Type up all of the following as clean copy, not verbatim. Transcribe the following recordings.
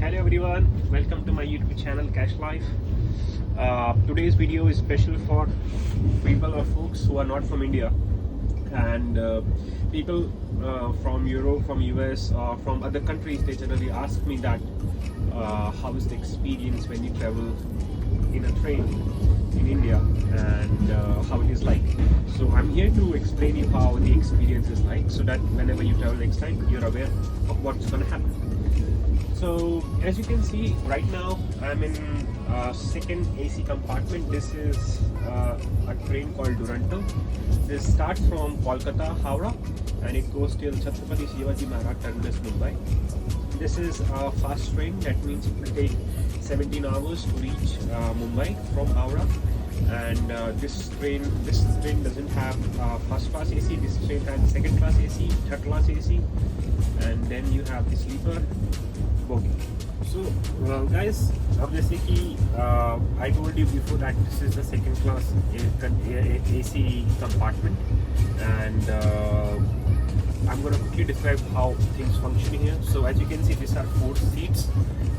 Hello everyone, welcome to my YouTube channel Cash Life. Today's video is special for people or folks who are not from India and people from Europe, from US or from other countries. They generally ask me that how is the experience when you travel in a train in India and how it is like. So I'm here to explain you how the experience is like, so that whenever you travel next time you're aware of what's going to happen. So as you can see right now, I'm in second AC compartment. This is a train called Duronto. This starts from Kolkata, Howrah, and it goes till Chhatrapati Shivaji Maharaj Terminus, Mumbai. This is a fast train. That means it will take 17 hours to reach Mumbai from Howrah. And this train doesn't have first class AC. This train has second class AC, third class AC, and then you have the sleeper bogie. So guys, obviously I told you before that this is the second class AC compartment, and I'm going to quickly describe how things function here. So as you can see, these are 4 seats.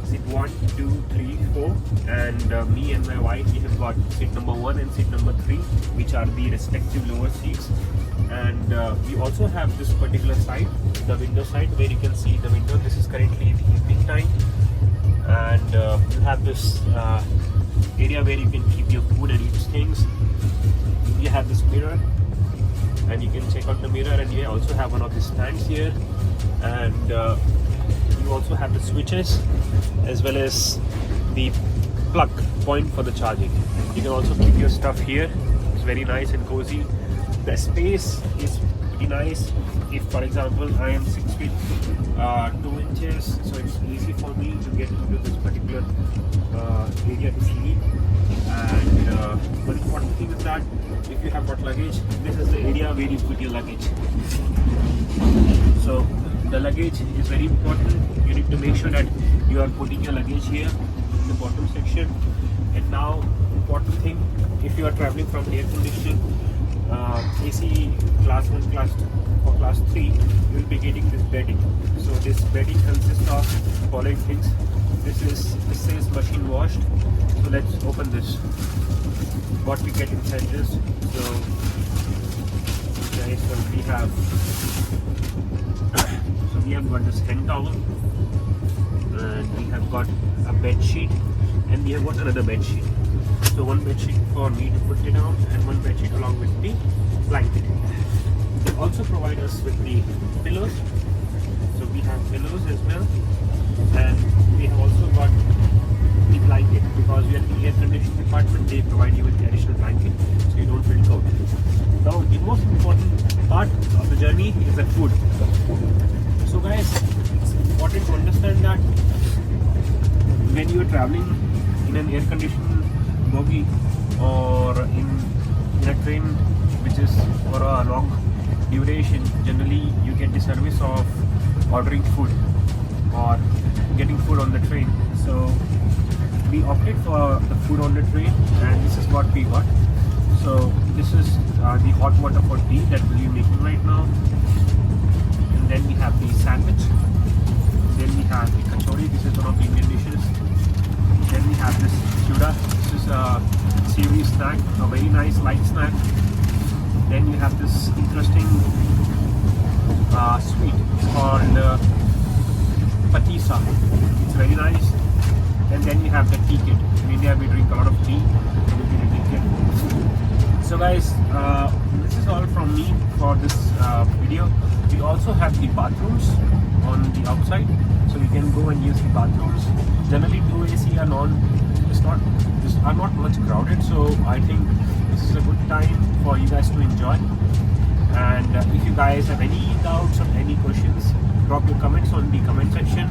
Seat 1, 2, 3, 4, and me and my wife, we have got seat number 1 and seat number 3, which are the respective lower seats. And we also have this particular side, the window side, where you can see the window. This is currently the evening time, and you have this area where you can keep your food and eat things. You have this mirror, and you can check out the mirror, and you also have one of the stands here, and you also have the switches as well as the plug point for the charging. You can also keep your stuff here. It's very nice and cozy. The space is pretty nice. If, for example, I am 6 feet 2 inches, so it's easy for me to get into this particular area to sleep. And one important thing is that if you have got luggage, this is the area where you put your luggage. So the luggage is very important. You need to make sure that you are putting your luggage here in the bottom section. And now, important thing, if you are traveling from air conditioned AC class 1, class 2 or class 3, you will be getting this bedding. So this bedding consists of following things. This says machine washed. So let's open this. What we get inside this. So guys, we have got this hand towel, and we have got a bed sheet, and we have got another bed sheet. So one bed sheet for me to put it on, and one bed sheet along with the blanket. They also provide us with the pillows. So we have pillows as well, and we have also got the blanket, because we are in the air conditioning department. They provide you with the additional blanket, so you don't feel cold. Now the most important part of the journey is the food. So guys, it's important to understand that when you are traveling in an air conditioned bogie or in a train which is for a long duration, generally you get the service of ordering food or getting food on the train. So we opted for the food on the train, and this is what we got. So this is the hot water for tea that we'll be making right now. And then we have the sandwich. Then we have the kachori. This is one of the Indian dishes. Then we have this chura. This is a savory snack, a very nice light snack. Then you have this interesting sweet. It's called patisa. It's very nice. And then you have the tea kit. In India we drink a lot of tea. So guys, this is all from me for this video. We also have the bathrooms on the outside, so you can go and use the bathrooms. Generally 2 AC are not much crowded, so I think this is a good time for you guys to enjoy. And if you guys have any doubts or any questions, drop your comments on the comment section.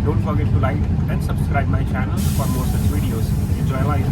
Don't forget to like and subscribe my channel for more such videos. Enjoy life.